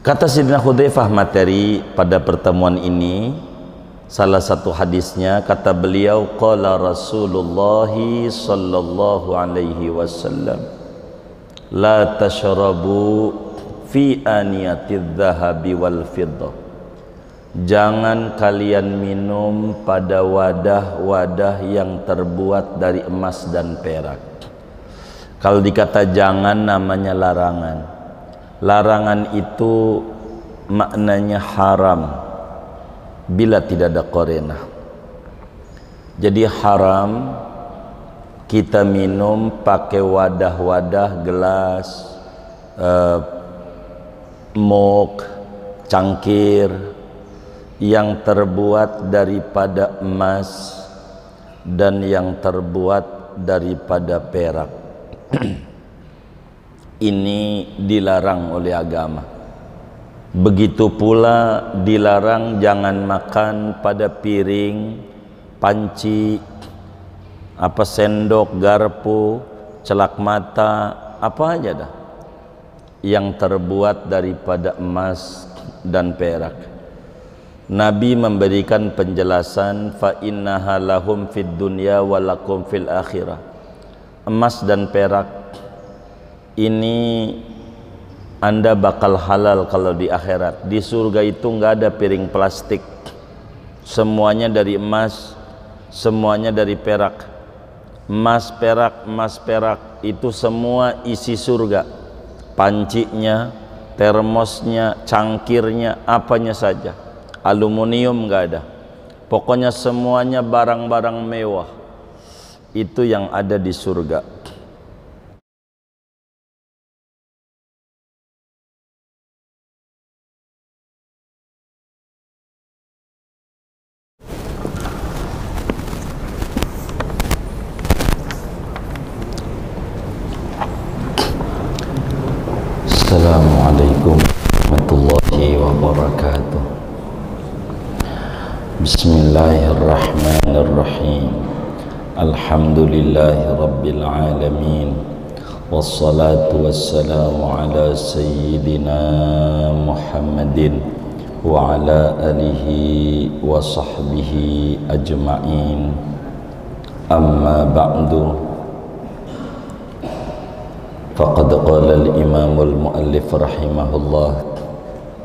Kata Sayyidina Hudzaifah materi pada pertemuan ini, salah satu hadisnya kata beliau, qala Rasulullah sallallahu alaihi wasallam, la tashrabu fi aniyatidz dzahabi wal fiddah. Jangan kalian minum pada wadah-wadah yang terbuat dari emas dan perak. Kalau dikata jangan namanya larangan. Larangan itu maknanya haram bila tidak ada qarinah. Jadi haram kita minum pakai wadah-wadah gelas, mug, cangkir yang terbuat daripada emas dan yang terbuat daripada perak. Ini dilarang oleh agama. Begitu pula dilarang jangan makan pada piring, panci, sendok, garpu, celak mata, apa aja dah yang terbuat daripada emas dan perak. Nabi memberikan penjelasan, fa innaha lahum fid dunya wa lakum fil akhirah. Emas dan perak ini Anda bakal halal kalau di akhirat. Di surga itu nggak ada piring plastik, semuanya dari emas, semuanya dari perak. Emas perak itu semua isi surga, pancinya, termosnya, cangkirnya, apanya saja. Aluminium nggak ada, pokoknya semuanya barang-barang mewah itu yang ada di surga. Assalamualaikum warahmatullahi wabarakatuh. Bismillahirrahmanirrahim. Alhamdulillahi rabbil alamin. Wassalatu wassalamu ala sayyidina Muhammadin wa ala alihi wa sahbihi ajma'in. Amma ba'du. Faqad qala al-imam al-muallif rahimahullah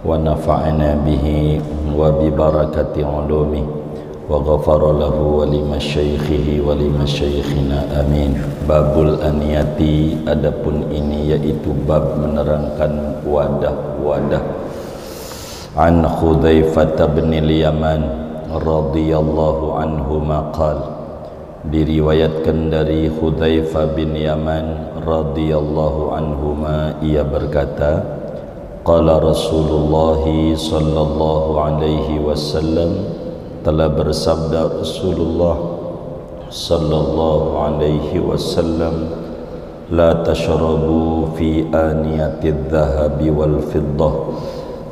wa nafa'ana bihi wa bi barakati ulumi wa ghafara lahu wa li masyaikhihi wa li masyaikhina amin. Babul aniyati, adapun ini yaitu bab menerangkan wadah-wadah. An Hudzaifah bin al-Yaman radhiyallahu anhu maqal, diriwayatkan dari Hudzaifah bin Yaman radhiyallahu anhuma, ia berkata, qala Rasulullah sallallahu alaihi wasallam, telah bersabda Rasulullah sallallahu alaihi wasallam, la tashrabu fi aniyatidz dzahabi wal fiddah.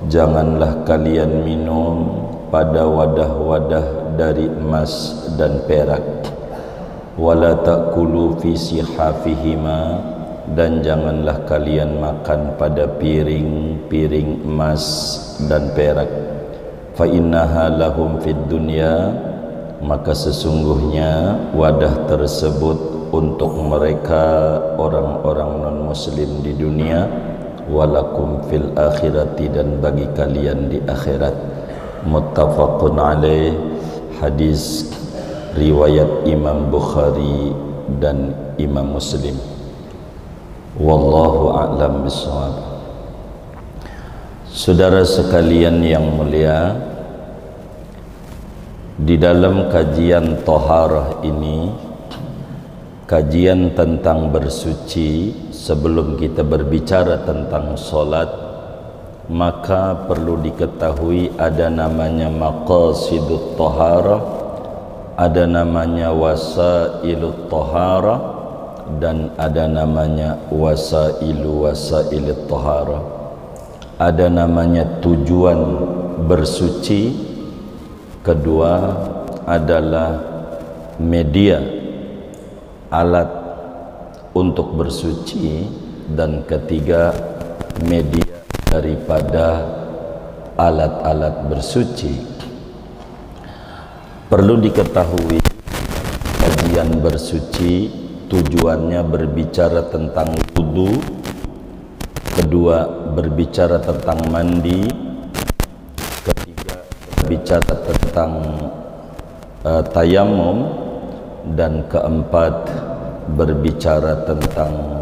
Janganlah kalian minum pada wadah-wadah dari emas dan perak. Wala ta'kulu fi sihafihima, dan janganlah kalian makan pada piring-piring emas dan perak. Fa innaha lahum fid dunya, maka sesungguhnya wadah tersebut untuk mereka orang-orang non muslim di dunia, walakum fil akhirati, dan bagi kalian di akhirat. Muttafaqun alaih, hadis riwayat Imam Bukhari dan Imam Muslim. Wallahu a'lam bishawab. Saudara sekalian yang mulia, di dalam kajian Thaharah ini, kajian tentang bersuci, sebelum kita berbicara tentang solat, maka perlu diketahui ada namanya maqasidut Thaharah, ada namanya wasailut Thaharah, dan ada namanya wasailut Thaharah. Ada namanya tujuan bersuci, kedua adalah media, alat untuk bersuci, dan ketiga media daripada alat-alat bersuci. Perlu diketahui, kajian bersuci tujuannya berbicara tentang wudu, kedua berbicara tentang mandi, ketiga berbicara tentang tayamum, dan keempat berbicara tentang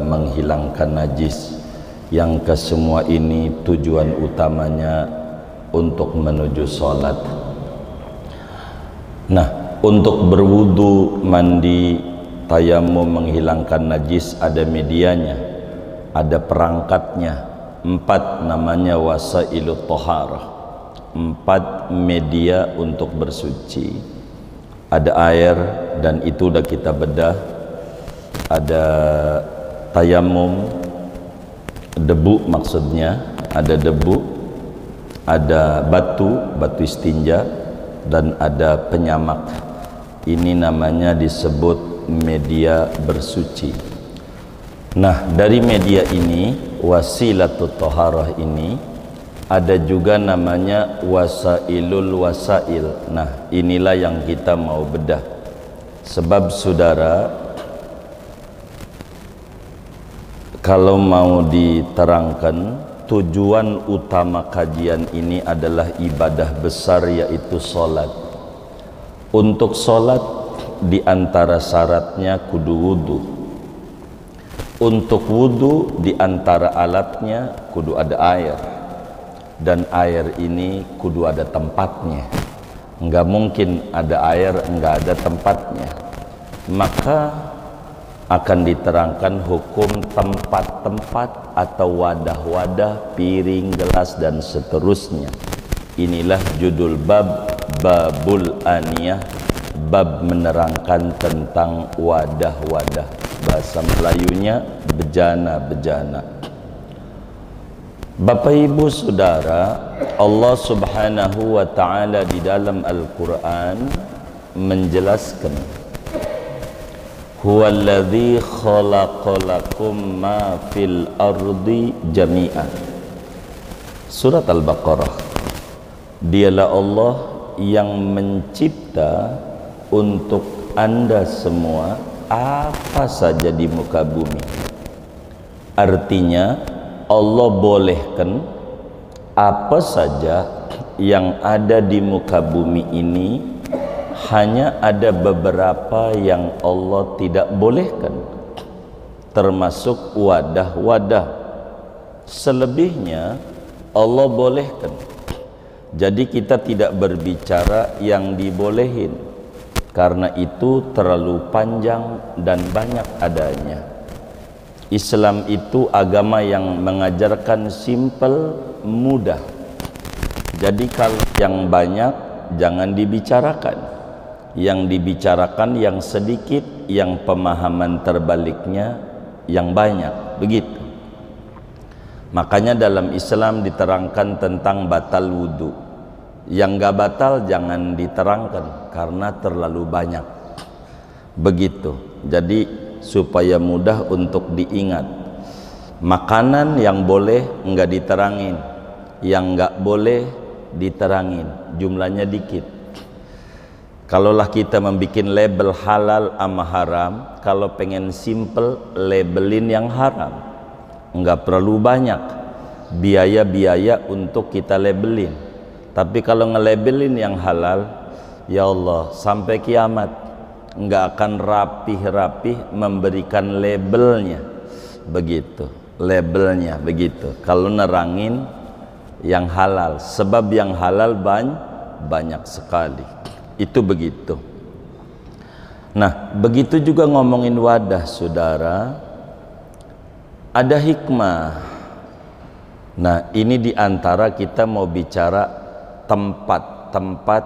menghilangkan najis, yang kesemua ini tujuan utamanya untuk menuju sholat. Nah, untuk berwudu, mandi, tayamum, menghilangkan najis ada medianya, ada perangkatnya. 4 namanya wasailut thaharah, 4 media untuk bersuci. Ada air, dan itu udah kita bedah. Ada tayamum, debu maksudnya, ada debu, ada batu istinja, dan ada penyamak. Ini namanya disebut media bersuci. Nah, dari media ini, wasilatut thaharah ini, ada juga namanya wasailul wasail. Nah, inilah yang kita mau bedah. Sebab saudara, kalau mau diterangkan, tujuan utama kajian ini adalah ibadah besar, yaitu sholat. Untuk sholat, diantara syaratnya kudu wudu. Untuk wudu, diantara alatnya kudu ada air. Dan air ini kudu ada tempatnya. Enggak mungkin ada air enggak ada tempatnya. Maka akan diterangkan hukum tempat-tempat atau wadah-wadah, piring, gelas, dan seterusnya. Inilah judul bab, babul aniyah, bab menerangkan tentang wadah-wadah. Bahasa Melayunya bejana-bejana. Bapak Ibu Saudara, Allah Subhanahu wa ta'ala di dalam Al-Quran menjelaskan, huwallazi khalaqalakum ma fil ardi jami'an. Surat Al-Baqarah. Dialah Allah yang mencipta untuk Anda semua apa saja di muka bumi. Artinya Allah bolehkan apa saja yang ada di muka bumi ini. Hanya ada beberapa yang Allah tidak bolehkan, termasuk wadah-wadah. Selebihnya Allah bolehkan. Jadi kita tidak berbicara yang dibolehin, karena itu terlalu panjang dan banyak adanya. Islam itu agama yang mengajarkan simple, mudah. Jadi kalau yang banyak jangan dibicarakan. Yang dibicarakan yang sedikit, yang pemahaman terbaliknya yang banyak, begitu. Makanya dalam Islam diterangkan tentang batal wudu. Yang gak batal jangan diterangkan karena terlalu banyak, begitu. Jadi supaya mudah untuk diingat. Makanan yang boleh enggak diterangin, yang enggak boleh diterangin, jumlahnya dikit. Kalaulah kita membuat label halal sama haram, kalau pengen simple, labelin yang haram. Enggak perlu banyak biaya-biaya untuk kita labelin. Tapi kalau ngelabelin yang halal, ya Allah, sampai kiamat enggak akan rapih-rapih memberikan labelnya. Begitu, labelnya begitu. Kalau nerangin yang halal, sebab yang halal banyak sekali. Itu begitu. Nah, begitu juga ngomongin wadah, saudara, ada hikmah. Nah, ini diantara kita mau bicara tempat-tempat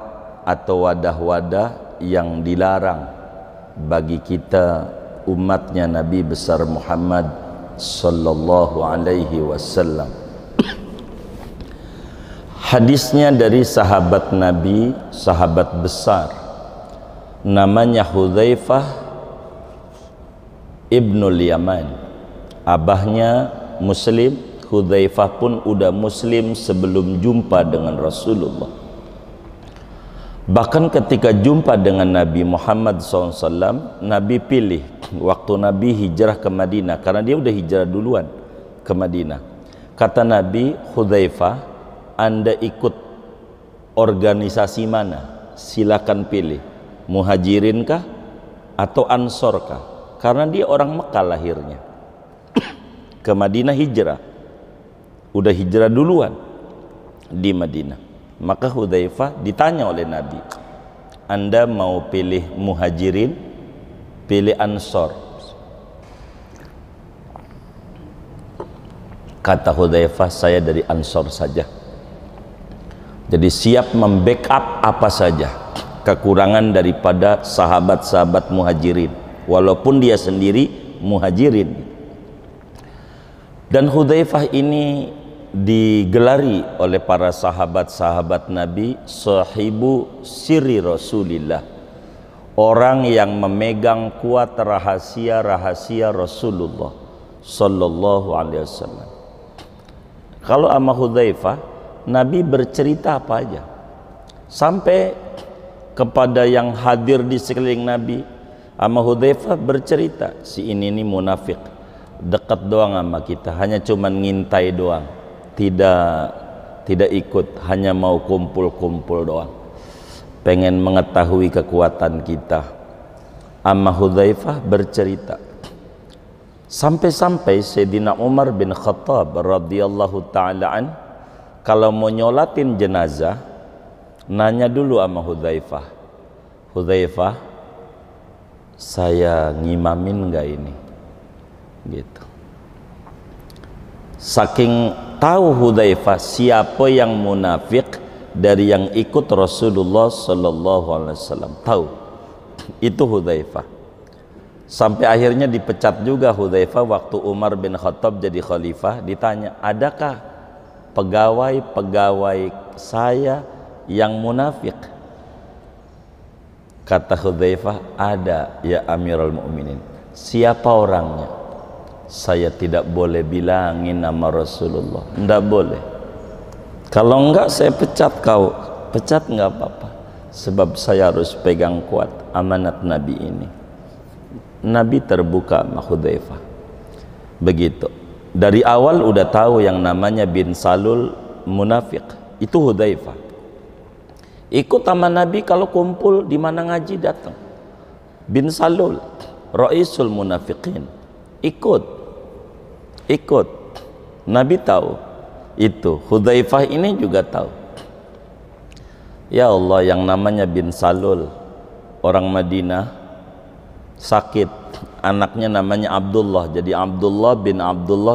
atau wadah-wadah yang dilarang bagi kita umatnya Nabi besar Muhammad sallallahu alaihi wasallam. Hadisnya dari sahabat Nabi, sahabat besar, namanya Hudzaifah ibnul Yaman. Abahnya Muslim, Hudzaifah pun udah muslim sebelum jumpa dengan Rasulullah. Bahkan ketika jumpa dengan Nabi Muhammad SAW, Nabi pilih waktu Nabi hijrah ke Madinah, karena dia udah hijrah duluan ke Madinah. Kata Nabi, Hudzaifah, Anda ikut organisasi mana? Silakan pilih, Muhajirin kah atau Ansor kah? Karena dia orang Mekah lahirnya, ke Madinah hijrah, udah hijrah duluan di Madinah. Maka Hudzaifah ditanya oleh Nabi, Anda mau pilih Muhajirin, pilih Ansor? Kata Hudzaifah, saya dari Ansor saja. Jadi siap membackup apa saja kekurangan daripada sahabat-sahabat Muhajirin, walaupun dia sendiri Muhajirin. Dan Hudzaifah ini digelari oleh para sahabat-sahabat Nabi sahibu sirri Rasulillah, orang yang memegang kuat rahasia-rahasia Rasulullah sallallahu alaihi wasallam. Kalau sama Hudzaifah, Nabi bercerita apa aja, sampai kepada yang hadir di sekeliling Nabi. Sama Hudzaifah bercerita, si ini munafik, dekat doang sama kita, hanya cuman ngintai doang, tidak ikut, hanya mau kumpul-kumpul doang, pengen mengetahui kekuatan kita. Amma Hudzaifah bercerita sampai-sampai Sayyidina Umar bin Khattab radhiyallahu ta'ala an, kalau mau nyolatin jenazah, nanya dulu sama Hudzaifah, Hudzaifah, saya ngimamin enggak ini? Gitu. Saking tahu Hudzaifah siapa yang munafik dari yang ikut Rasulullah sallallahu alaihi wasallam, tahu itu Hudzaifah. Sampai akhirnya dipecat juga Hudzaifah waktu Umar bin Khattab jadi khalifah. Ditanya, adakah pegawai-pegawai saya yang munafik? Kata Hudzaifah, ada ya Amirul Mukminin. Siapa orangnya? Saya tidak boleh bilangin nama Rasulullah, tidak boleh. Kalau enggak saya pecat kau. Pecat enggak apa-apa, sebab saya harus pegang kuat amanat Nabi ini. Nabi terbuka sama Hudzaifah begitu. Dari awal udah tahu yang namanya bin Salul munafik, itu Hudzaifah. Ikut sama Nabi kalau kumpul di mana ngaji datang. Bin Salul Raisul Munafiqin, ikut. Nabi tahu itu. Hudzaifah ini juga tahu. Ya Allah, yang namanya bin Salul orang Madinah sakit, anaknya namanya Abdullah, jadi Abdullah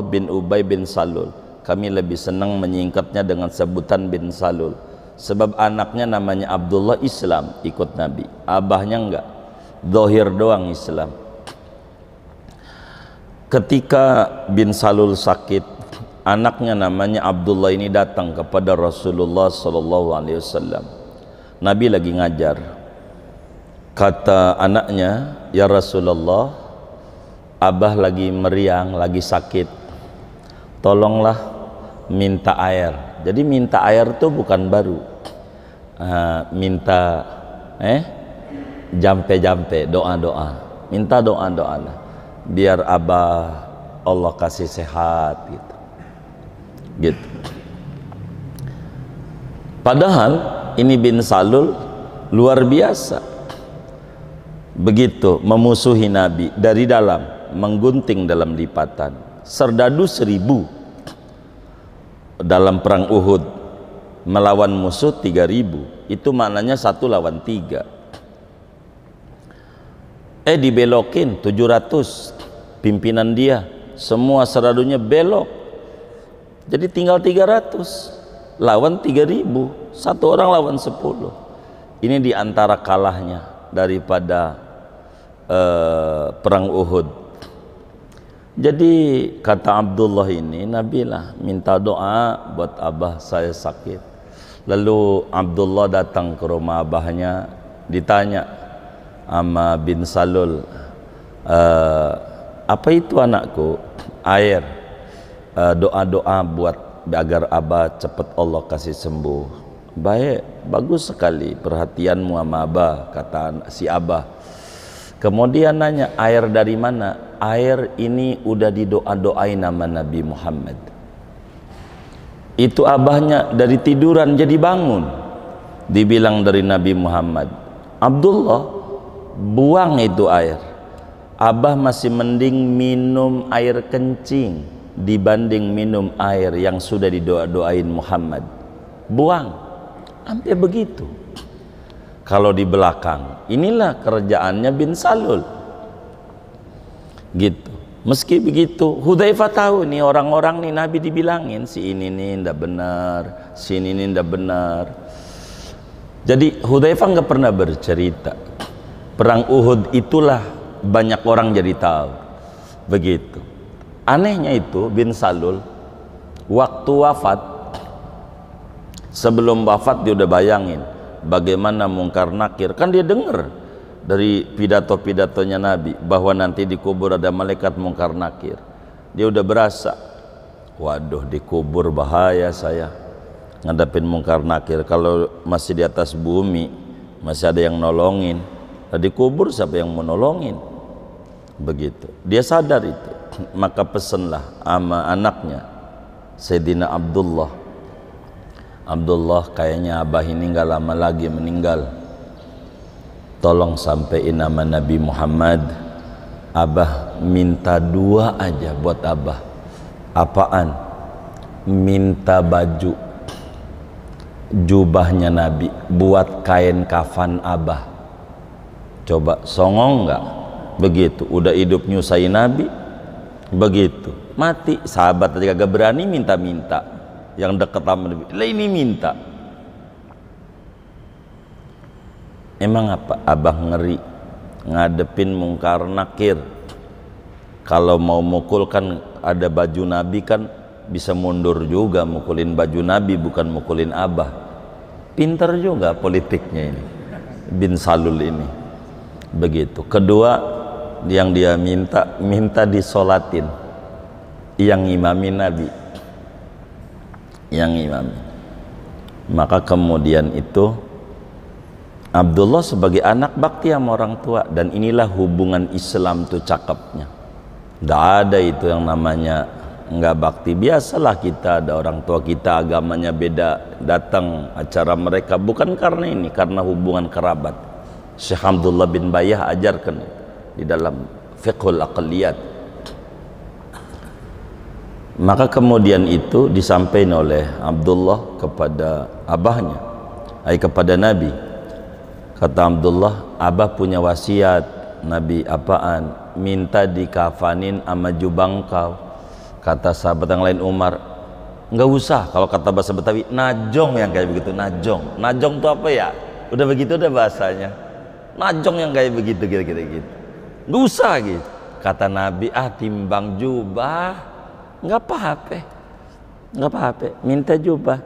bin Ubay bin Salul. Kami lebih senang menyingkatnya dengan sebutan bin Salul, sebab anaknya namanya Abdullah Islam, ikut Nabi, abahnya enggak, zahir doang Islam. Ketika bin Salul sakit, anaknya namanya Abdullah ini datang kepada Rasulullah sallallahu alaihi wasallam. Nabi lagi ngajar. Kata anaknya, ya Rasulullah, abah lagi meriang, lagi sakit, tolonglah minta air. Jadi minta air tuh bukan baru, minta jampe-jampe, doa-doa, minta doa-doa lah, biar abah Allah kasih sehat gitu. Padahal ini bin Salul luar biasa, begitu memusuhi Nabi dari dalam, menggunting dalam lipatan, serdadu 1000 dalam perang Uhud, melawan musuh 3000, itu maknanya 1 lawan 3. Dibelokin 700 pimpinan dia, semua serdadunya belok, jadi tinggal 300 lawan 3000, 1 orang lawan 10. Ini diantara kalahnya daripada perang Uhud. Jadi kata Abdullah ini, Nabi lah minta doa buat abah saya sakit. Lalu Abdullah datang ke rumah abahnya, ditanya sama bin Salul, apa itu anakku? Air. doa-doa buat agar Abah cepat Allah kasih sembuh. Baik, bagus sekali perhatianmu sama Abah, kata si Abah. Kemudian nanya, air dari mana? Air ini udah didoa-doain nama Nabi Muhammad. Itu abahnya dari tiduran jadi bangun, dibilang dari Nabi Muhammad, Abdullah, buang itu air. Abah masih mending minum air kencing dibanding minum air yang sudah didoa-doain Muhammad. Buang. Sampai begitu. Kalau di belakang, inilah kerjaannya bin Salul. Gitu. Meski begitu, Hudzaifah tahu nih orang-orang nih Nabi dibilangin si ini nih ndak benar, si ini nih ndak benar. Jadi Hudzaifah nggak pernah bercerita. Perang Uhud itulah banyak orang jadi tahu. Begitu. Anehnya itu bin Salul waktu wafat, sebelum wafat dia udah bayangin bagaimana Mungkar Nakir, kan dia dengar dari pidato-pidatonya Nabi bahwa nanti dikubur ada malaikat Mungkar Nakir. Dia udah berasa, waduh dikubur bahaya saya ngadapin Mungkar Nakir. Kalau masih di atas bumi masih ada yang nolongin, dikubur siapa yang mau nolongin? Begitu dia sadar itu, maka pesenlah sama anaknya Sayyidina Abdullah, Abdullah, kayaknya Abah ini nggak lama lagi meninggal, tolong sampaiin nama Nabi Muhammad, Abah minta dua aja buat Abah. Apaan? Minta baju jubahnya Nabi buat kain kafan Abah. Coba songong nggak? Begitu udah hidup nyusahin Nabi, begitu mati sahabat aja gak berani minta-minta, yang deket sama Nabi lah ini minta. Emang apa Abah ngeri ngadepin Mungkar Nakir? Kalau mau mukul kan ada baju Nabi, kan bisa mundur juga mukulin baju Nabi, bukan mukulin Abah. Pinter juga politiknya ini bin Salul ini. Begitu. Kedua yang dia minta disolatin, yang imamin Nabi, yang imamin. Maka kemudian itu Abdullah sebagai anak bakti sama orang tua, dan inilah hubungan Islam tuh cakepnya. Tidak ada itu yang namanya nggak bakti. Biasalah kita ada orang tua kita agamanya beda, datang acara mereka bukan karena ini, karena hubungan kerabat. Syekh Abdullah bin Bayah ajarkan di dalam fiqhul aqliyat. Maka kemudian itu disampaikan oleh Abdullah kepada abahnya, kepada Nabi. Kata Abdullah, Abah punya wasiat. Nabi, apaan? Minta dikafanin sama jubang kau. Kata sahabat yang lain, Umar, nggak usah. Kalau kata bahasa Betawi, najong yang kayak begitu. Najong, najong itu apa ya? Udah begitu udah bahasanya. Najong yang kayak begitu, kira-kira gitu. Nggak usah gitu. Kata Nabi, timbang jubah, nggak apa-apa, nggak apa-apa. Minta jubah,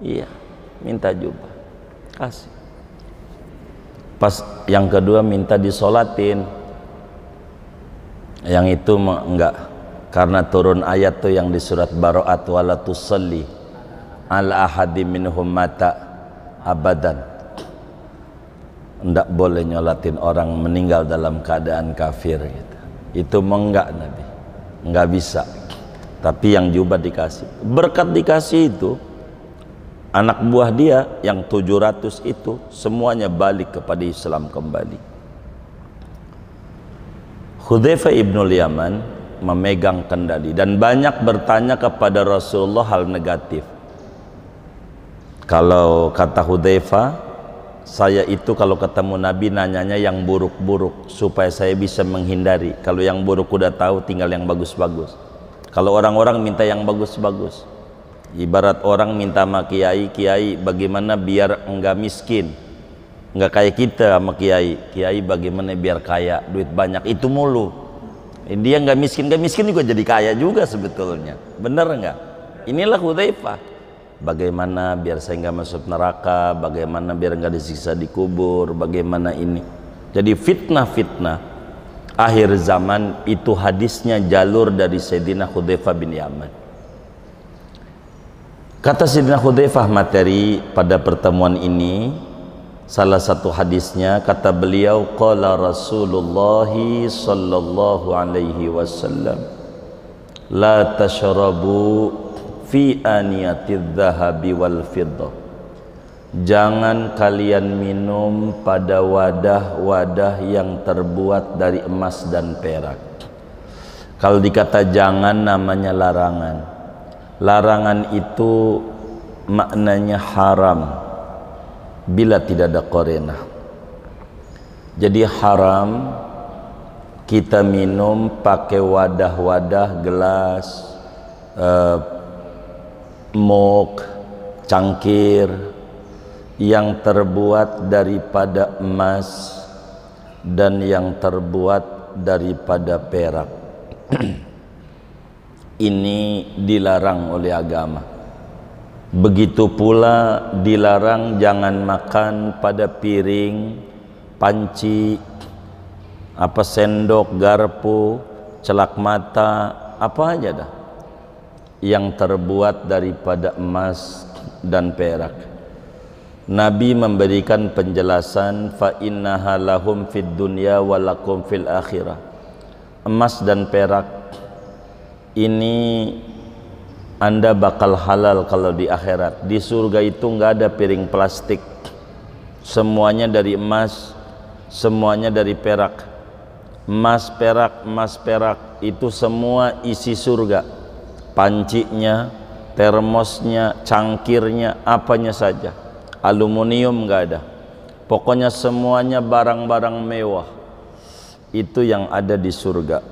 iya, minta jubah, kasih. Pas yang kedua minta disolatin, yang itu enggak, karena turun ayat tuh yang di surat Baro'at, wala tusalli ala ahadi minhum mata abadan. Enggak boleh nyolatin orang meninggal dalam keadaan kafir gitu. Itu enggak Nabi, enggak bisa. Tapi yang jubah dikasih, berkat dikasih itu, anak buah dia yang 700 itu semuanya balik kepada Islam kembali. Hudzaifah ibnul Yaman memegang kendali dan banyak bertanya kepada Rasulullah hal negatif. Kalau kata Hudzaifah, saya itu kalau ketemu Nabi nanyanya yang buruk-buruk supaya saya bisa menghindari. Kalau yang buruk udah tahu, tinggal yang bagus-bagus. Kalau orang-orang minta yang bagus-bagus, ibarat orang minta sama kiai, kiai bagaimana biar enggak miskin, enggak kayak kita sama kiai, kiai bagaimana biar kaya, duit banyak, itu mulu. Dia enggak miskin juga jadi kaya juga sebetulnya, bener enggak? Inilah Hudzaifah, bagaimana biar saya enggak masuk neraka, bagaimana biar enggak disiksa di kubur, bagaimana ini. Jadi fitnah-fitnah akhir zaman itu hadisnya jalur dari Sayyidina Hudzaifah bin Yaman. Kata Sayyidina Hudzaifah materi pada pertemuan ini, salah satu hadisnya kata beliau, qala Rasulullah sallallahu alaihi wasallam, la tashrabu fi aniyatidz dzahabi wal fiddah. Jangan kalian minum pada wadah-wadah yang terbuat dari emas dan perak. Kalau dikata jangan namanya larangan. Larangan itu maknanya haram bila tidak ada qarinah. Jadi haram kita minum pakai wadah-wadah gelas, mug, cangkir yang terbuat daripada emas dan yang terbuat daripada perak. Ini dilarang oleh agama. Begitu pula dilarang jangan makan pada piring, panci, sendok, garpu, celak mata, apa aja dah yang terbuat daripada emas dan perak. Nabi memberikan penjelasan, fa innaha lahum fid dunya wa lakum fil akhirah. Emas dan perak ini Anda bakal halal kalau di akhirat. Di surga itu nggak ada piring plastik, semuanya dari emas, semuanya dari perak. Emas perak itu semua isi surga, pancinya, termosnya, cangkirnya, apanya saja. Aluminium nggak ada, pokoknya semuanya barang-barang mewah itu yang ada di surga.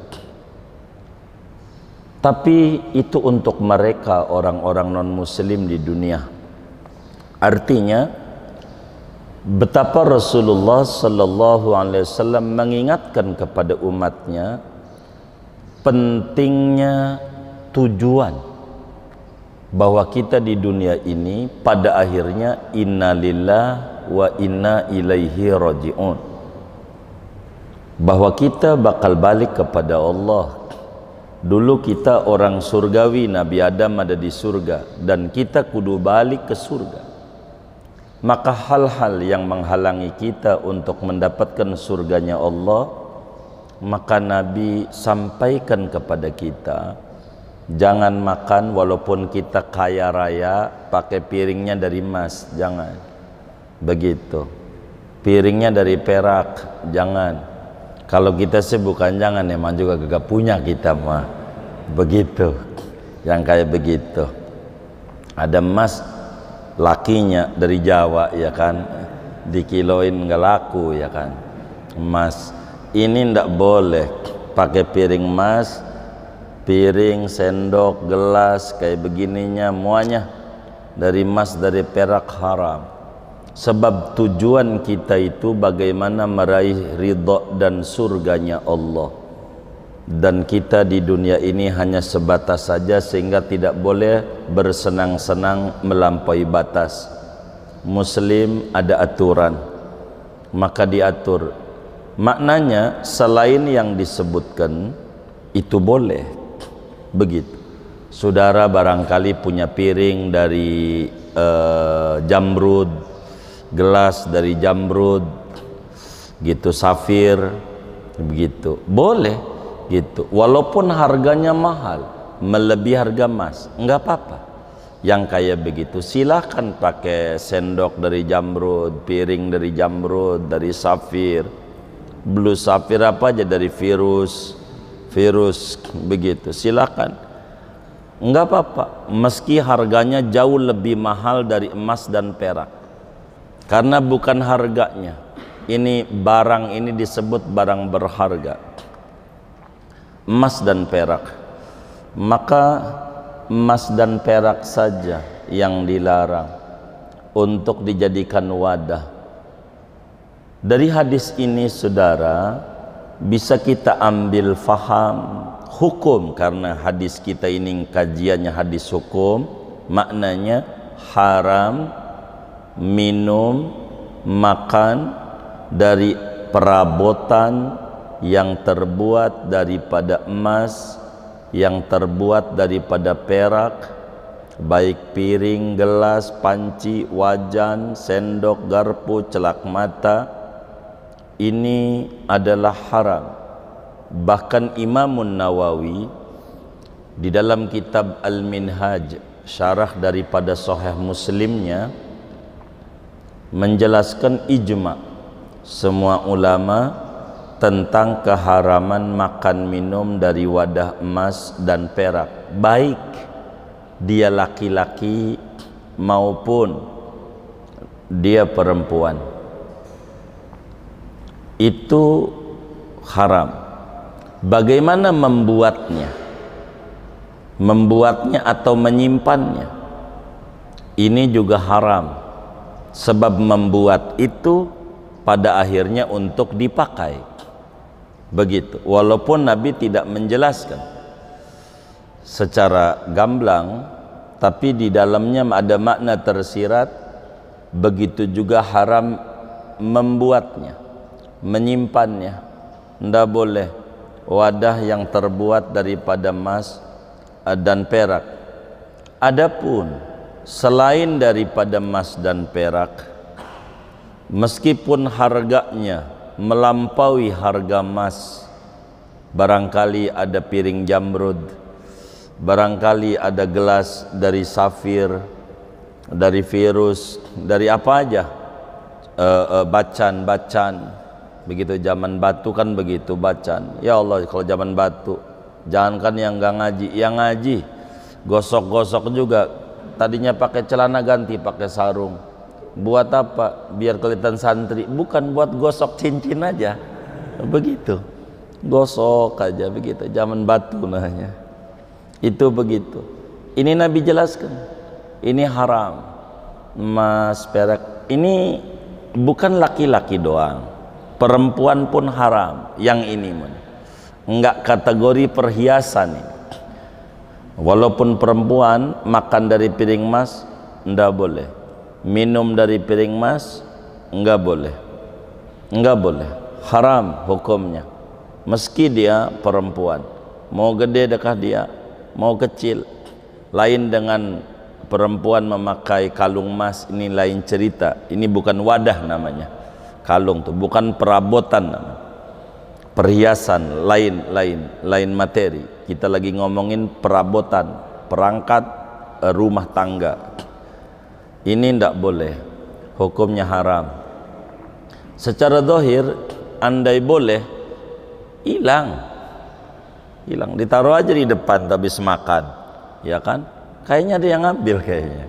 Tapi itu untuk mereka orang-orang non-muslim di dunia. Artinya betapa Rasulullah sallallahu alaihi wasallam mengingatkan kepada umatnya pentingnya tujuan, bahwa kita di dunia ini pada akhirnya innalillahi wa inna ilaihi raji'un, bahwa kita bakal balik kepada Allah. Dulu kita orang surgawi, Nabi Adam ada di surga dan kita kudu balik ke surga. Maka hal-hal yang menghalangi kita untuk mendapatkan surganya Allah, maka Nabi sampaikan kepada kita, jangan makan walaupun kita kaya raya pakai piringnya dari emas, jangan begitu. Piringnya dari perak, jangan. Kalau kita sih bukan jangan, emang juga gak punya kita mah begitu, yang kayak begitu. Ada emas lakinya dari Jawa ya kan, dikiloin nggak laku ya kan. Emas ini ndak boleh pakai piring emas, piring, sendok, gelas kayak begininya muanya dari emas, dari perak, haram. Sebab tujuan kita itu bagaimana meraih ridha dan surganya Allah. Dan kita di dunia ini hanya sebatas saja, sehingga tidak boleh bersenang-senang melampaui batas. Muslim ada aturan, maka diatur. Maknanya selain yang disebutkan itu boleh. Begitu. Saudara barangkali punya piring dari jamrud, gelas dari jamrud gitu, safir begitu, boleh gitu, walaupun harganya mahal melebihi harga emas, enggak apa-apa. Yang kayak begitu silahkan pakai sendok dari jamrud, piring dari jamrud, dari safir, blue safir apa aja, dari virus begitu, silakan, enggak apa-apa, meski harganya jauh lebih mahal dari emas dan perak. Karena bukan harganya, ini barang ini disebut barang berharga, emas dan perak. Maka emas dan perak saja yang dilarang untuk dijadikan wadah. Dari hadis ini saudara bisa kita ambil faham hukum, karena hadis kita ini kajiannya hadis hukum, maknanya haram minum, makan dari perabotan yang terbuat daripada emas, yang terbuat daripada perak, baik piring, gelas, panci, wajan, sendok, garpu, celak mata, ini adalah haram. Bahkan Imamun Nawawi di dalam kitab Al-Minhaj, syarah daripada Sahih Muslimnya, menjelaskan ijma semua ulama tentang keharaman makan minum dari wadah emas dan perak, baik dia laki-laki maupun dia perempuan, itu haram. Bagaimana membuatnya? Membuatnya atau menyimpannya, ini juga haram, sebab membuat itu pada akhirnya untuk dipakai. Begitu, walaupun Nabi tidak menjelaskan secara gamblang, tapi di dalamnya ada makna tersirat. Begitu juga haram membuatnya, menyimpannya. Tidak boleh wadah yang terbuat daripada emas dan perak. Adapun selain daripada emas dan perak, meskipun harganya melampaui harga emas, barangkali ada piring jamrud, barangkali ada gelas dari safir, dari virus, dari apa aja, bacan, begitu. Zaman batu kan begitu, bacan. Ya Allah, kalau zaman batu, jangankan yang nggak ngaji, yang ngaji gosok-gosok juga. Tadinya pakai celana ganti pakai sarung. Buat apa? Biar kelihatan santri, bukan buat gosok cincin aja. Begitu, gosok aja begitu. Zaman batu namanya. Itu begitu. Ini Nabi jelaskan, ini haram. Emas, perak, ini bukan laki-laki doang, perempuan pun haram. Yang ini enggak kategori perhiasan ini. Walaupun perempuan makan dari piring emas enggak boleh, minum dari piring emas enggak boleh, enggak boleh, haram hukumnya. Meski dia perempuan, mau gede dekah dia, mau kecil. Lain dengan perempuan memakai kalung emas, ini lain cerita. Ini bukan wadah namanya, kalung tuh bukan perabotan namanya, perhiasan, lain materi. Kita lagi ngomongin perabotan, perangkat rumah tangga. Ini tidak boleh, hukumnya haram. Secara zahir andai boleh, hilang, ditaruh aja di depan habis makan, ya kan? Kayaknya ada yang ngambil kayaknya,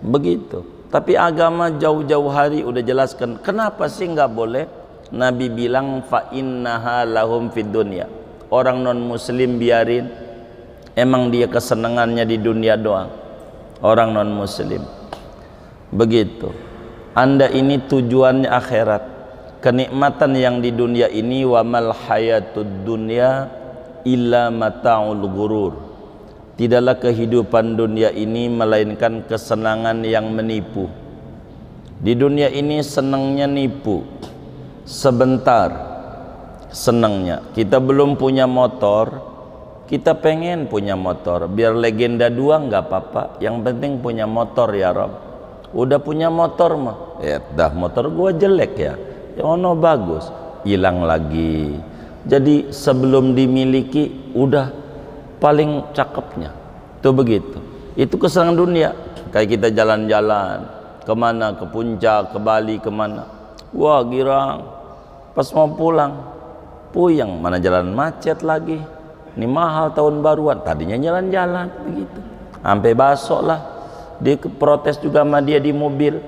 begitu. Tapi agama jauh-jauh hari udah jelaskan, kenapa sih nggak boleh? Nabi bilang fa innaha lahum fid dunya. Orang non muslim biarin, emang dia kesenangannya di dunia doang. Orang non muslim begitu. Anda ini tujuannya akhirat. Kenikmatan yang di dunia ini, wa mal hayatud dunya illa mata'ul ghurur. Tidaklah kehidupan dunia ini melainkan kesenangan yang menipu. Di dunia ini senangnya nipu, sebentar senangnya. Kita belum punya motor, kita pengen punya motor, biar legenda dua nggak apa-apa, yang penting punya motor ya Rob. Udah punya motor mah, ya dah motor gua jelek ya, ono bagus, hilang lagi. Jadi sebelum dimiliki udah paling cakepnya, tuh begitu. Itu kesenangan dunia. Kayak kita jalan-jalan kemana, ke puncak, ke Bali, kemana, wah girang. Pas mau pulang puyeng, mana jalan macet lagi, ini mahal tahun baruan, tadinya jalan-jalan begitu, sampai basok lah. Dia protes juga sama dia di mobil,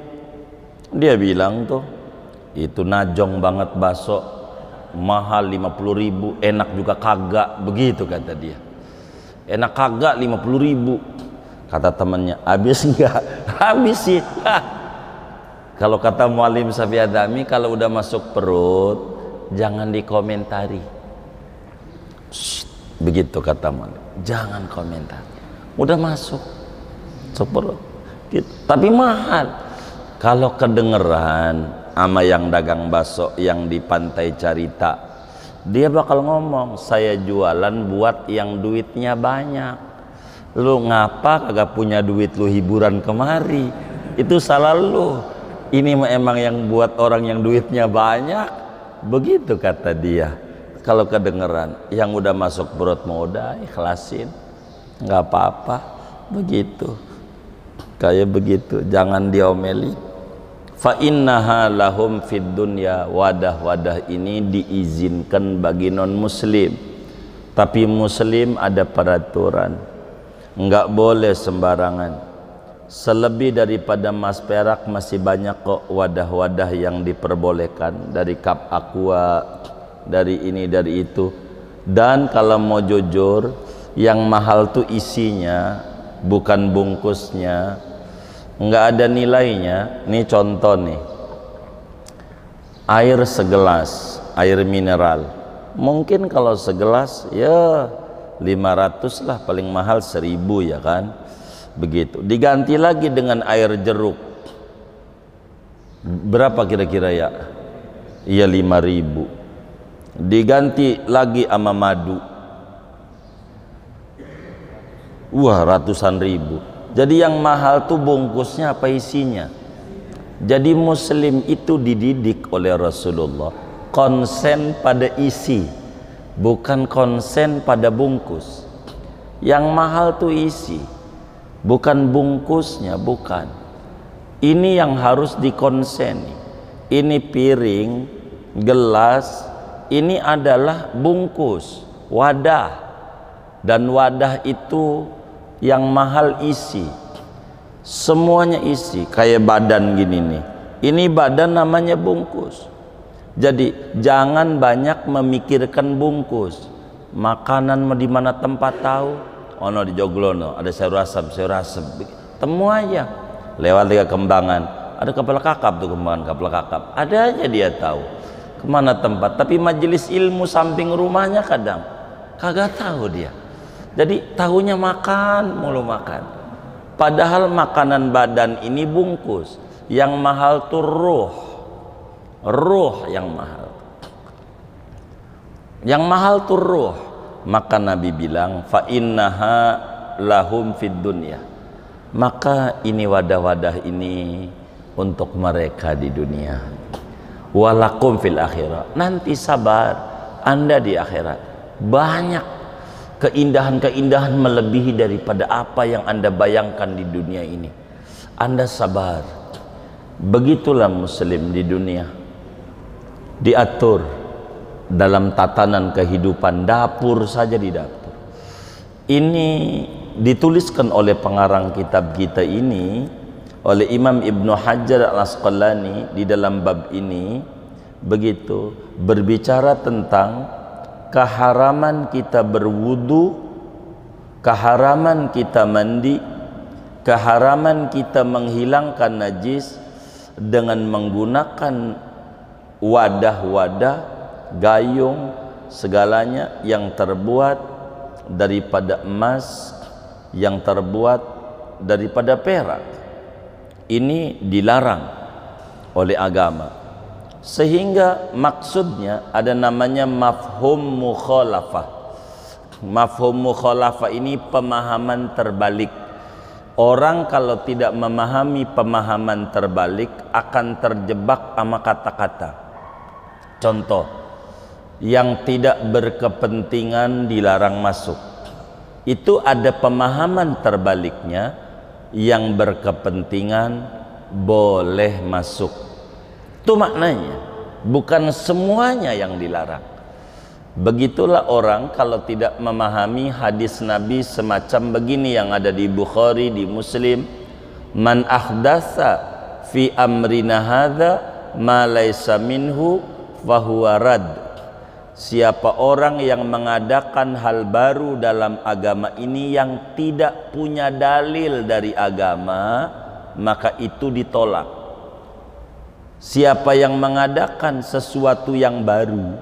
dia bilang tuh itu najong banget basok, mahal 50.000, enak juga kagak, begitu kata dia. Enak kagak 50.000, kata temannya. Habis enggak? Habis sih. Kalau kata Muallim Syafi'i Adami, kalau udah masuk perut jangan dikomentari. Shh, begitu kata Muallim, jangan komentar. Udah masuk perut gitu. Tapi mahal. Kalau kedengeran sama yang dagang bakso yang di Pantai Carita, dia bakal ngomong, saya jualan buat yang duitnya banyak. Lu ngapa kagak punya duit lu hiburan kemari? Itu salah lu. Ini emang yang buat orang yang duitnya banyak. Begitu kata dia. Kalau kedengeran yang udah masuk perut mau udah ikhlasin, nggak apa-apa. Begitu, kayak begitu, jangan diomeli. Fa innaha lahum fid dunya, wadah-wadah ini diizinkan bagi non muslim, tapi muslim ada peraturan, nggak boleh sembarangan. Selebih daripada emas perak masih banyak kok wadah-wadah yang diperbolehkan, dari cup aqua, dari ini dari itu. Dan kalau mau jujur, yang mahal tuh isinya, bukan bungkusnya. Nggak ada nilainya. Ini contoh nih, air segelas, air mineral, mungkin kalau segelas ya 500 lah, paling mahal 1000 ya kan. Begitu, diganti lagi dengan air jeruk, berapa kira-kira ya? Iya 5000. Diganti lagi sama madu, wah ratusan ribu. Jadi yang mahal tuh bungkusnya apa isinya. Jadi muslim itu dididik oleh Rasulullah konsen pada isi, bukan konsen pada bungkus. Yang mahal tuh isi, bukan bungkusnya, bukan. Ini yang harus dikonseni. Ini piring, gelas, ini adalah bungkus, wadah. Dan wadah itu yang mahal isi, semuanya isi. Kayak badan gini nih, ini badan namanya bungkus. Jadi jangan banyak memikirkan bungkus. Makanan di mana tempat tahu? Ono di Joglono ada sayur asem, temu aja. Lewat tiga kembangan, ada kepala kakap tuh, kembangan kepala kakap, ada aja dia tahu kemana tempat. Tapi majelis ilmu samping rumahnya kadang kagak tahu dia. Jadi tahunya makan mulu makan. Padahal makanan badan ini bungkus. Yang mahal tuh ruh yang mahal. Yang mahal tuh ruh. Maka Nabi bilang fa innaha lahum fid dunya. Maka ini wadah-wadah ini untuk mereka di dunia. Walakum fil akhirah. Nanti sabar, Anda di akhirat banyak keindahan-keindahan melebihi daripada apa yang Anda bayangkan di dunia ini. Anda sabar. Begitulah muslim di dunia. Diatur dalam tatanan kehidupan, dapur saja di dapur. Ini dituliskan oleh pengarang kitab kita ini, oleh Imam Ibnu Hajar Al-Asqalani di dalam bab ini. Begitu, berbicara tentang keharaman kita berwudu, keharaman kita mandi, keharaman kita menghilangkan najis dengan menggunakan wadah-wadah, gayung, segalanya yang terbuat daripada emas, yang terbuat daripada perak. Ini dilarang oleh agama. Sehingga maksudnya ada namanya mafhum mukhalafah. Mafhum mukhalafah ini pemahaman terbalik. Orang kalau tidak memahami pemahaman terbalik akan terjebak sama kata-kata. Contoh, yang tidak berkepentingan dilarang masuk. Itu ada pemahaman terbaliknya, yang berkepentingan boleh masuk. Itu maknanya, bukan semuanya yang dilarang. Begitulah orang kalau tidak memahami hadis Nabi semacam begini yang ada di Bukhari, di Muslim. Man ahdatsa fi amrina hadza ma laysa minhu fahuwa rad. Siapa orang yang mengadakan hal baru dalam agama ini yang tidak punya dalil dari agama, maka itu ditolak. Siapa yang mengadakan sesuatu yang baru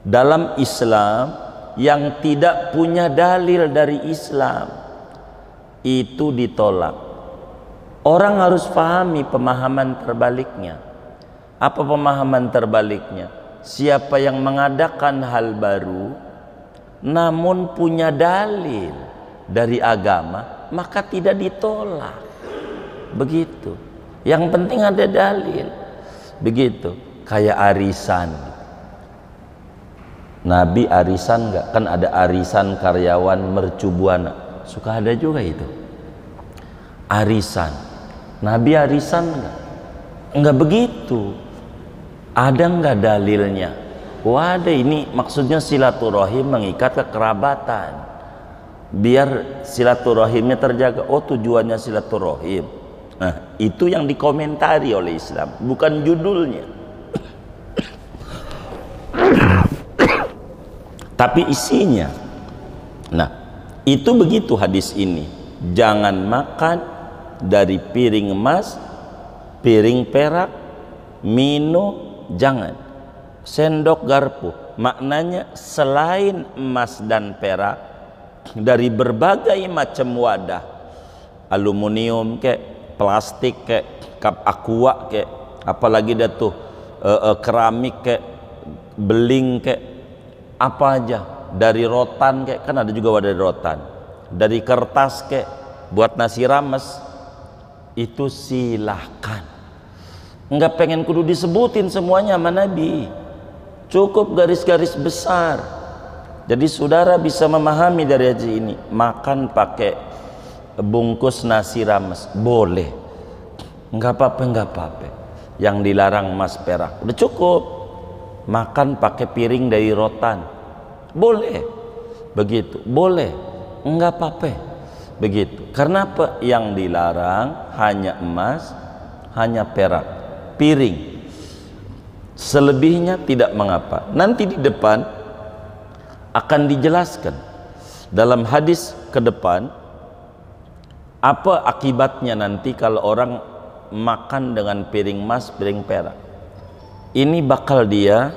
dalam Islam yang tidak punya dalil dari Islam, itu ditolak. Orang harus pahami pemahaman terbaliknya. Apa pemahaman terbaliknya? Siapa yang mengadakan hal baru namun punya dalil dari agama, maka tidak ditolak. Begitu. Yang penting ada dalil. Begitu. Kayak arisan. Nabi arisan enggak? Kan ada arisan karyawan mercubuana. Suka ada juga itu. Arisan. Nabi arisan enggak? Enggak begitu. Ada enggak dalilnya? Wah, ada. Ini maksudnya silaturahim mengikat kekerabatan. Biar silaturahimnya terjaga. Oh, tujuannya silaturahim. Nah, itu yang dikomentari oleh Islam, bukan judulnya. Tapi isinya. Nah, itu begitu hadis ini. Jangan makan dari piring emas, piring perak, minum jangan. Sendok garpu, maknanya selain emas dan perak, dari berbagai macam wadah, aluminium kayak plastik kayak cup aqua kayak apalagi dah tuh keramik kayak beling kayak apa aja, dari rotan kayak kan ada juga wadah dari rotan, dari kertas kayak buat nasi rames, itu silahkan. Enggak pengen kudu disebutin semuanya sama Nabi, cukup garis-garis besar. Jadi saudara bisa memahami dari hadis ini, makan pakai bungkus nasi rames boleh, enggak apa-apa, enggak apa-apa. Yang dilarang emas perak udah cukup. Makan pakai piring dari rotan boleh, begitu, boleh, enggak apa-apa, begitu. Karena apa? Yang dilarang hanya emas, hanya perak, piring. Selebihnya tidak mengapa. Nanti di depan akan dijelaskan dalam hadis ke depan apa akibatnya nanti kalau orang makan dengan piring emas, piring perak. Ini bakal dia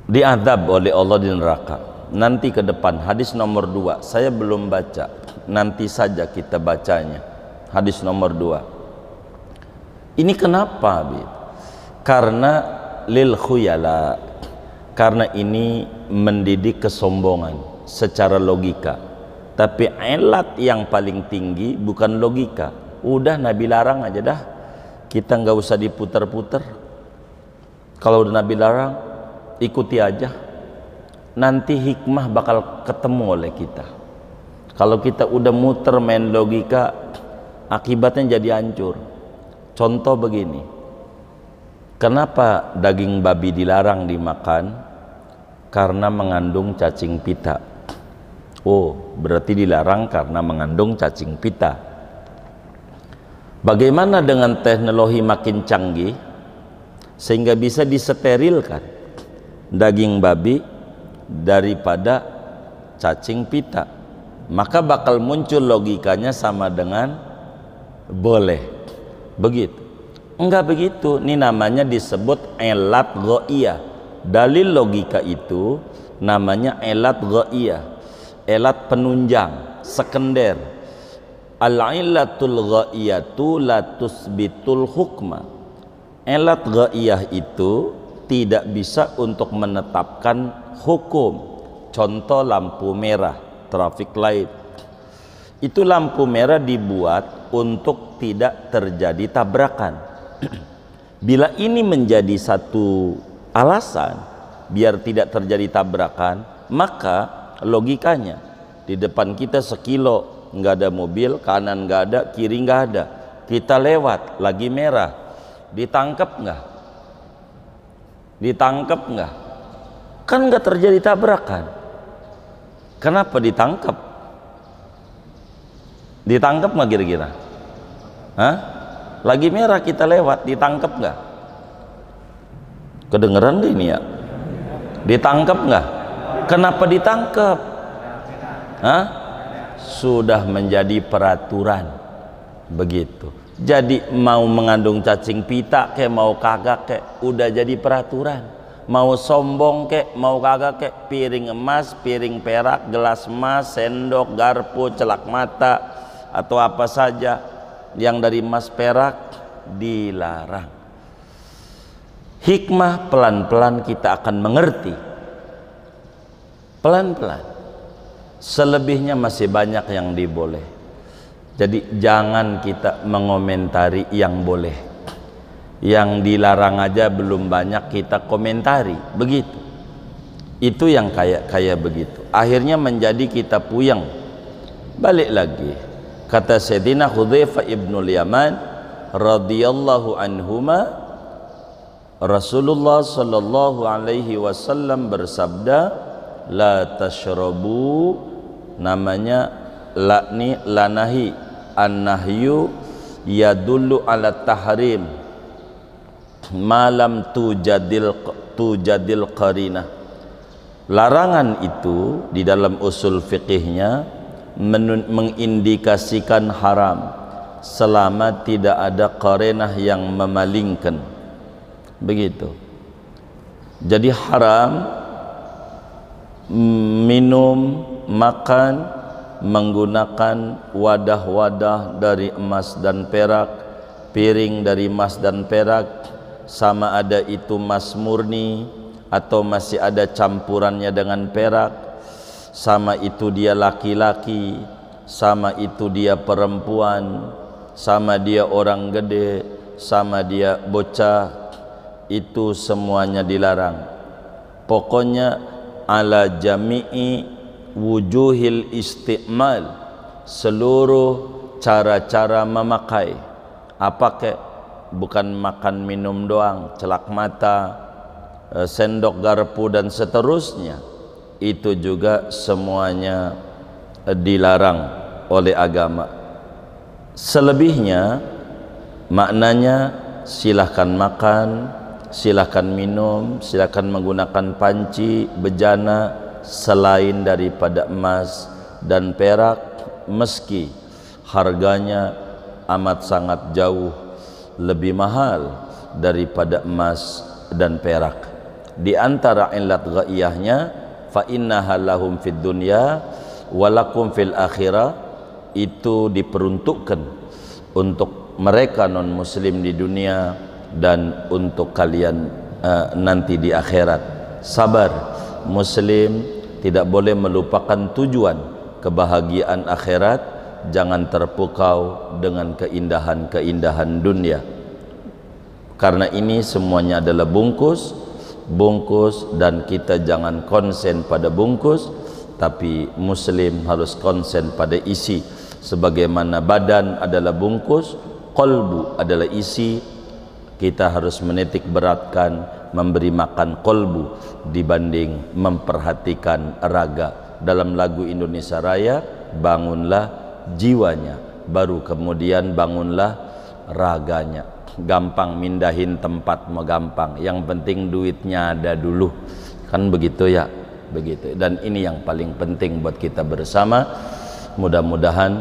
diazab oleh Allah di neraka. Nanti ke depan, hadis nomor 2. Saya belum baca, nanti saja kita bacanya. Hadis nomor 2. Ini kenapa, Bib? Karena lil khuyala. Karena ini mendidik kesombongan secara logika. Tapi ilat yang paling tinggi bukan logika. Udah Nabi larang aja dah, kita nggak usah diputer-puter. Kalau udah Nabi larang, ikuti aja. Nanti hikmah bakal ketemu oleh kita. Kalau kita udah muter main logika, akibatnya jadi hancur. Contoh begini, kenapa daging babi dilarang dimakan? Karena mengandung cacing pita. Oh, berarti dilarang karena mengandung cacing pita. Bagaimana dengan teknologi makin canggih sehingga bisa disterilkan daging babi daripada cacing pita? Maka bakal muncul logikanya sama dengan boleh. Begitu. Enggak begitu. Ini namanya disebut elat ghaiyah. Dalil logika itu namanya elat ghaiyah. Elat penunjang, sekunder. Al-illatul ghaiyatu la tusbitul hukma. Elat ghaiyah itu tidak bisa untuk menetapkan hukum. Contoh lampu merah, traffic light. Itu lampu merah dibuat untuk tidak terjadi tabrakan. Bila ini menjadi satu alasan biar tidak terjadi tabrakan, maka logikanya di depan kita sekilo nggak ada mobil, kanan nggak ada, kiri nggak ada, kita lewat lagi merah, ditangkap nggak? Ditangkap nggak? Kan nggak terjadi tabrakan. Kenapa ditangkap? Ditangkap nggak kira-kira? Hah? Lagi merah kita lewat, ditangkap nggak? Kedengeran gak ini ya? Ditangkap nggak? Kenapa ditangkap? Hah? Sudah menjadi peraturan. Begitu. Jadi mau mengandung cacing pita kayak mau kagak kayak udah jadi peraturan. Mau sombong kayak mau kagak kayak, piring emas, piring perak, gelas emas, sendok, garpu, celak mata atau apa saja yang dari emas perak dilarang. Hikmah pelan-pelan kita akan mengerti. Pelan-pelan. selebihnya masih banyak yang diboleh. Jadi jangan kita mengomentari yang boleh, yang dilarang aja belum banyak kita komentari, begitu. Itu yang kayak begitu, akhirnya menjadi kita puyeng. Balik lagi kata Sayyidina Hudzaifah ibnul Yaman radhiyallahu anhuma, Rasulullah sallallahu alaihi wasallam bersabda, la tashrabu, namanya lakni lanahi, an-nahyu yadullu ala tahrim malam tujadil qarinah. Larangan itu di dalam usul fiqihnya mengindikasikan haram selama tidak ada qarinah yang memalingkan, begitu. Jadi haram minum, makan menggunakan wadah-wadah dari emas dan perak, piring dari emas dan perak, sama ada itu emas murni atau masih ada campurannya dengan perak, sama itu dia laki-laki, sama itu dia perempuan, sama dia orang gede, sama dia bocah, itu semuanya dilarang. Pokoknya ala jami'i wujuhil isti'mal, seluruh cara-cara memakai. Apa kek? Bukan makan minum doang, celak mata, sendok garpu dan seterusnya, itu juga semuanya dilarang oleh agama. Selebihnya maknanya silahkan makan, silahkan minum, silahkan menggunakan panci, bejana selain daripada emas dan perak, meski harganya amat sangat jauh lebih mahal daripada emas dan perak. Di antara illat ghaiyahnya, fa innaha lahum fid dunya walakum fil akhirah, itu diperuntukkan untuk mereka non muslim di dunia dan untuk kalian nanti di akhirat. Sabar, muslim tidak boleh melupakan tujuan kebahagiaan akhirat, jangan terpukau dengan keindahan-keindahan dunia. Karena ini semuanya adalah bungkus dan kita jangan konsen pada bungkus, tapi muslim harus konsen pada isi. Sebagaimana badan adalah bungkus, qalbu adalah isi, kita harus menitik beratkan memberi makan kolbu dibanding memperhatikan raga. Dalam lagu Indonesia Raya, bangunlah jiwanya, baru kemudian bangunlah raganya. Gampang mindahin tempat mau gampang, yang penting duitnya ada dulu, kan begitu ya, begitu. Dan ini yang paling penting buat kita bersama. Mudah-mudahan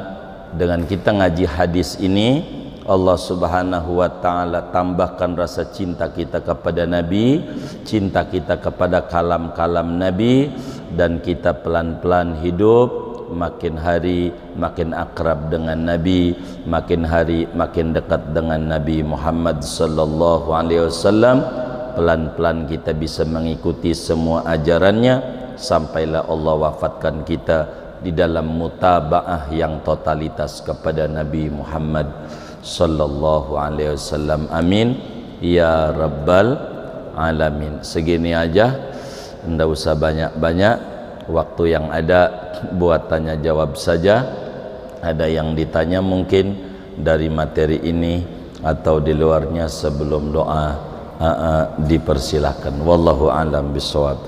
dengan kita ngaji hadis ini, Allah subhanahu wa ta'ala tambahkan rasa cinta kita kepada Nabi, cinta kita kepada kalam-kalam Nabi, dan kita pelan-pelan hidup makin hari makin akrab dengan Nabi, makin hari makin dekat dengan Nabi Muhammad sallallahu alaihi wasallam. Pelan-pelan kita bisa mengikuti semua ajarannya sampailah Allah wafatkan kita di dalam mutabaah yang totalitas kepada Nabi Muhammad sallallahu alaihi wasallam. Amin ya rabbal alamin. Segini aja, enggak usah banyak-banyak. Waktu yang ada buat tanya jawab saja. Ada yang ditanya mungkin dari materi ini atau di luarnya, sebelum doa dipersilahkan. Wallahu a'lam bishawab.